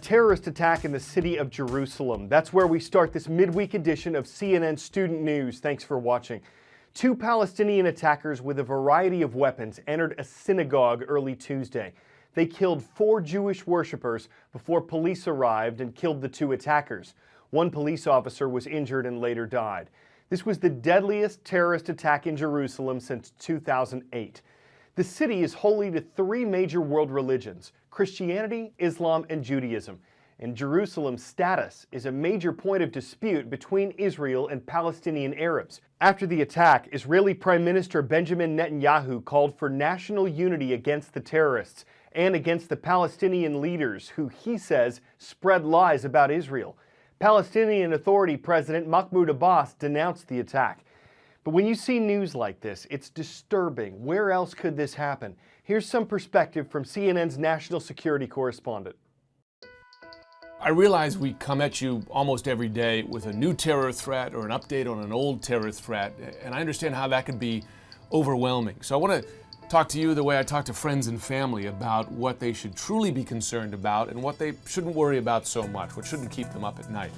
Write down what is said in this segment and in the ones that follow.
terrorist attack in the city of Jerusalem. That's where we start this midweek edition of CNN Student News. Thanks for watching. Two Palestinian attackers with a variety of weapons entered a synagogue early Tuesday. They killed 4 Jewish worshippers before police arrived and killed the 2 attackers. One police officer was injured and later died. This was the deadliest terrorist attack in Jerusalem since 2008. The city is holy to 3 major world religions: Christianity, Islam, and Judaism. And Jerusalem's status is a major point of dispute between Israel and Palestinian Arabs. After the attack, Israeli Prime Minister Benjamin Netanyahu called for national unity against the terrorists and against the Palestinian leaders who, he says, spread lies about Israel. Palestinian Authority President Mahmoud Abbas denounced the attack. But when you see news like this, it's disturbing. Where else could this happen? Here's some perspective from CNN's national security correspondent. I realize we come at you almost every day with a new terror threat or an update on an old terror threat, and I understand how that could be overwhelming. So I want to talk to you the way I talk to friends and family about what they should truly be concerned about and what they shouldn't worry about so much, what shouldn't keep them up at night.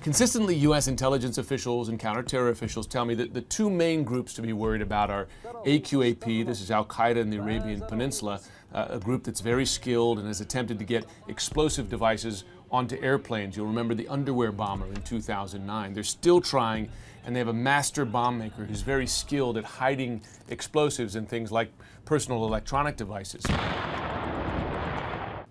Consistently, U.S. intelligence officials and counterterror officials tell me that the 2 main groups to be worried about are AQAP, this is Al-Qaeda in the Arabian Peninsula, a group that's very skilled and has attempted to get explosive devices onto airplanes. You'll remember the underwear bomber in 2009. They're still trying, and they have a master bomb maker who's very skilled at hiding explosives in things like personal electronic devices.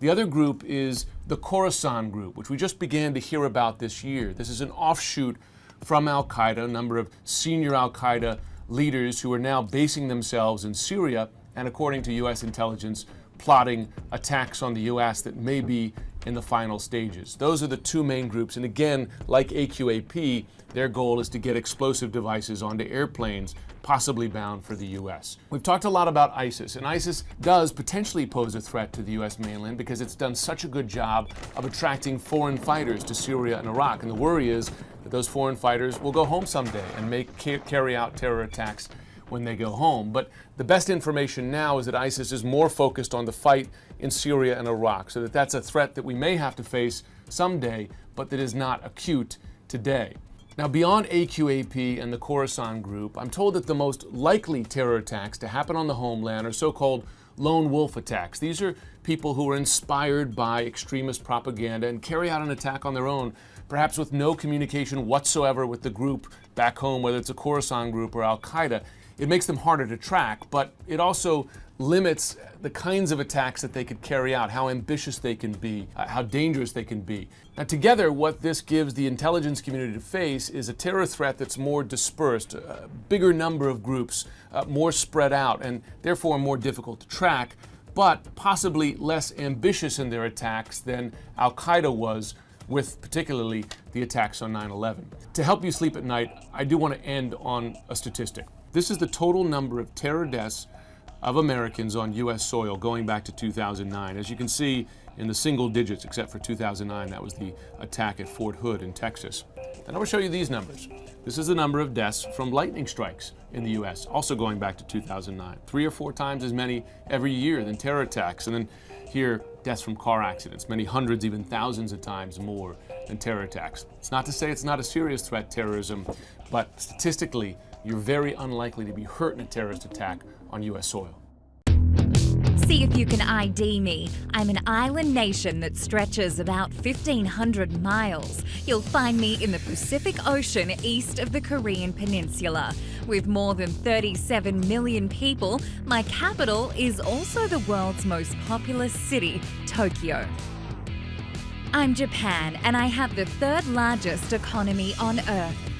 The other group is the Khorasan group, which we just began to hear about this year. This is an offshoot from Al-Qaeda, a number of senior Al-Qaeda leaders who are now basing themselves in Syria and, according to U.S. intelligence, plotting attacks on the U.S. that may be in the final stages. Those are the 2 main groups, and again, like AQAP, their goal is to get explosive devices onto airplanes, possibly bound for the U.S. We've talked a lot about ISIS, and ISIS does potentially pose a threat to the U.S. mainland because it's done such a good job of attracting foreign fighters to Syria and Iraq, and the worry is that those foreign fighters will go home someday and carry out terror attacks when they go home. But the best information now is that ISIS is more focused on the fight in Syria and Iraq, so that's a threat that we may have to face someday, but that is not acute today. Now, beyond AQAP and the Khorasan group, I'm told that the most likely terror attacks to happen on the homeland are so-called lone wolf attacks. These are people who are inspired by extremist propaganda and carry out an attack on their own, perhaps with no communication whatsoever with the group back home, whether it's a Khorasan group or Al-Qaeda. It makes them harder to track, but it also limits the kinds of attacks that they could carry out, how ambitious they can be, how dangerous they can be. Now, together, what this gives the intelligence community to face is a terror threat that's more dispersed, a bigger number of groups, more spread out, and therefore more difficult to track, but possibly less ambitious in their attacks than Al-Qaeda was, with particularly the attacks on 9/11. To help you sleep at night, I do want to end on a statistic. This is the total number of terror deaths of Americans on U.S. soil going back to 2009. As you can see, in the single digits, except for 2009, that was the attack at Fort Hood in Texas. And I will show you these numbers. This is the number of deaths from lightning strikes in the U.S., also going back to 2009. 3 or 4 times as many every year than terror attacks. And then here, deaths from car accidents, many hundreds, even thousands of times more than terror attacks. It's not to say it's not a serious threat, terrorism, but statistically, you're very unlikely to be hurt in a terrorist attack on U.S. soil. See if you can ID me. I'm an island nation that stretches about 1,500 miles. You'll find me in the Pacific Ocean east of the Korean Peninsula. With more than 37 million people, my capital is also the world's most populous city, Tokyo. I'm Japan, and I have the 3rd largest economy on Earth.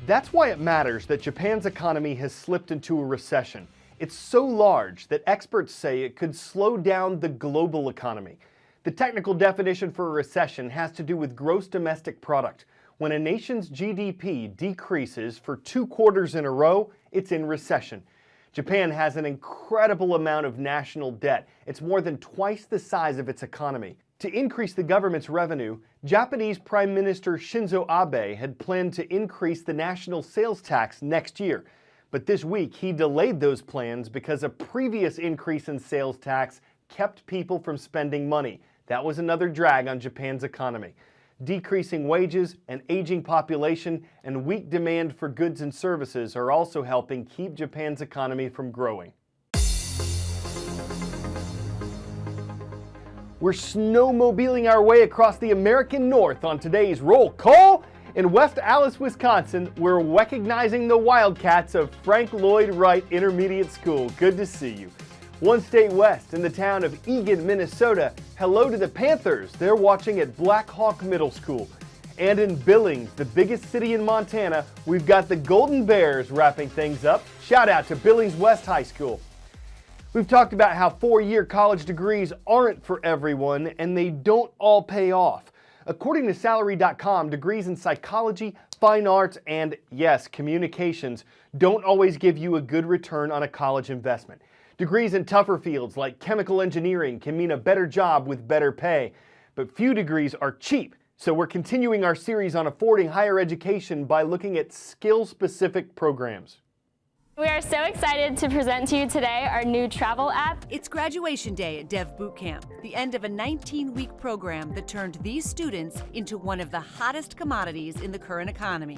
That's why it matters that Japan's economy has slipped into a recession. It's so large that experts say it could slow down the global economy. The technical definition for a recession has to do with gross domestic product. When a nation's GDP decreases for 2 quarters in a row, it's in recession. Japan has an incredible amount of national debt. It's more than twice the size of its economy. To increase the government's revenue, Japanese Prime Minister Shinzo Abe had planned to increase the national sales tax next year. But this week, he delayed those plans because a previous increase in sales tax kept people from spending money. That was another drag on Japan's economy. Decreasing wages, an aging population, and weak demand for goods and services are also helping keep Japan's economy from growing. We're snowmobiling our way across the American North on today's Roll Call. In West Allis, Wisconsin, we're recognizing the Wildcats of Frank Lloyd Wright Intermediate School. Good to see you. One state west, in the town of Eagan, Minnesota, hello to the Panthers. They're watching at Black Hawk Middle School. And in Billings, the biggest city in Montana, we've got the Golden Bears wrapping things up. Shout out to Billings West High School. We've talked about how four-year college degrees aren't for everyone, and they don't all pay off. According to Salary.com, degrees in psychology, fine arts, and, yes, communications don't always give you a good return on a college investment. Degrees in tougher fields like chemical engineering can mean a better job with better pay, but few degrees are cheap. So we're continuing our series on affording higher education by looking at skill-specific programs. We are so excited to present to you today our new travel app. It's graduation day at Dev Boot Camp, the end of a 19-week program that turned these students into one of the hottest commodities in the current economy,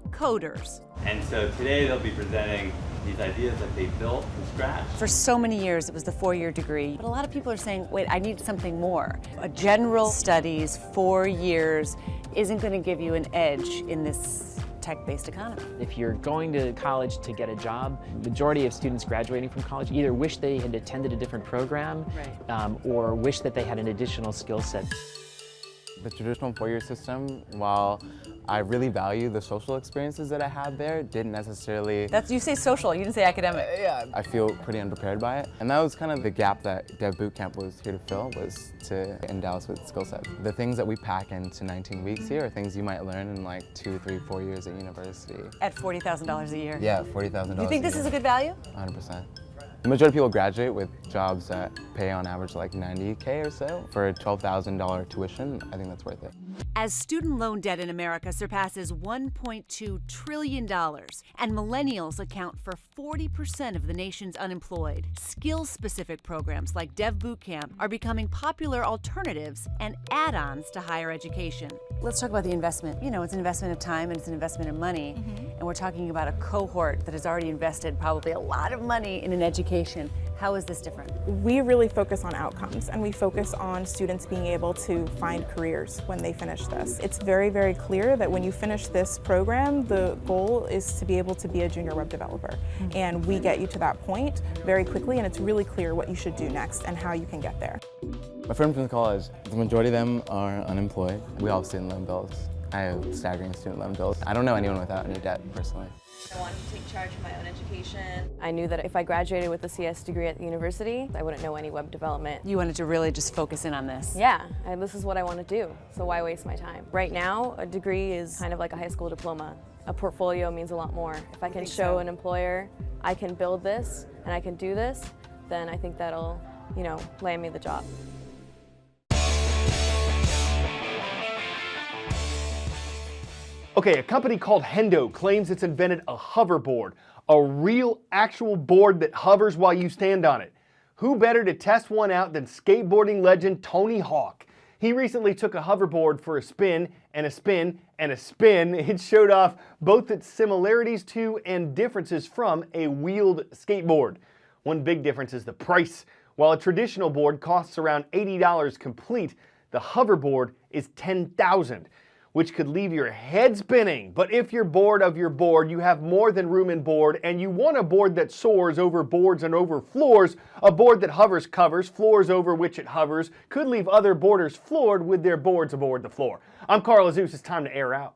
coders. And so today they'll be presenting these ideas that they built from scratch. For so many years, it was the four-year degree, but a lot of people are saying, wait, I need something more. A general studies, 4 years, isn't going to give you an edge in this tech-based economy. If you're going to college to get a job, the majority of students graduating from college either wish they had attended a different program or wish that they had an additional skill set. The traditional four-year system, while I really value the social experiences that I had there, didn't necessarily... You say social, you didn't say academic. Yeah, I feel pretty unprepared by it. And that was kind of the gap that Dev Boot Camp was here to fill, was to endow us with skill sets. The things that we pack into 19 weeks here are things you might learn in like 2, 3, 4 years at university. At $40,000 a year? Yeah, $40,000 Do you think this is a good value? 100%. The majority of people graduate with jobs that pay on average like $90K or so. For a $12,000 tuition, I think that's worth it. As student loan debt in America surpasses $1.2 trillion and millennials account for 40% of the nation's unemployed, skill-specific programs like Dev Boot Camp are becoming popular alternatives and add-ons to higher education. Let's talk about the investment. You know, it's an investment of time and it's an investment of money. And we're talking about a cohort that has already invested probably a lot of money in an education. How is this different? We really focus on outcomes, and we focus on students being able to find careers when they finish this. It's very, very clear that when you finish this program, the goal is to be able to be a junior web developer. And we get you to that point very quickly, and it's really clear what you should do next and how you can get there. My friends from college, the majority of them are unemployed. We all have student loan bills. I have staggering student loan bills. I don't know anyone without any debt, personally. I wanted to take charge of my own education. I knew that if I graduated with a CS degree at the university, I wouldn't know any web development. You wanted to really just focus in on this? Yeah, this is what I want to do, so why waste my time? Right now, a degree is kind of like a high school diploma. A portfolio means a lot more. If I can show an employer I can build this and I can do this, then I think that'll, land me the job. Okay, a company called Hendo claims it's invented a hoverboard, a real, actual board that hovers while you stand on it. Who better to test one out than skateboarding legend Tony Hawk? He recently took a hoverboard for a spin, and a spin, and a spin. It showed off both its similarities to and differences from a wheeled skateboard. One big difference is the price. While a traditional board costs around $80 complete, the hoverboard is $10,000. Which could leave your head spinning. But if you're bored of your board, you have more than room in board, and you want a board that soars over boards and over floors, a board that hovers covers floors over which it hovers, could leave other boarders floored with their boards aboard the floor. I'm Carl Azus. It's time to air out.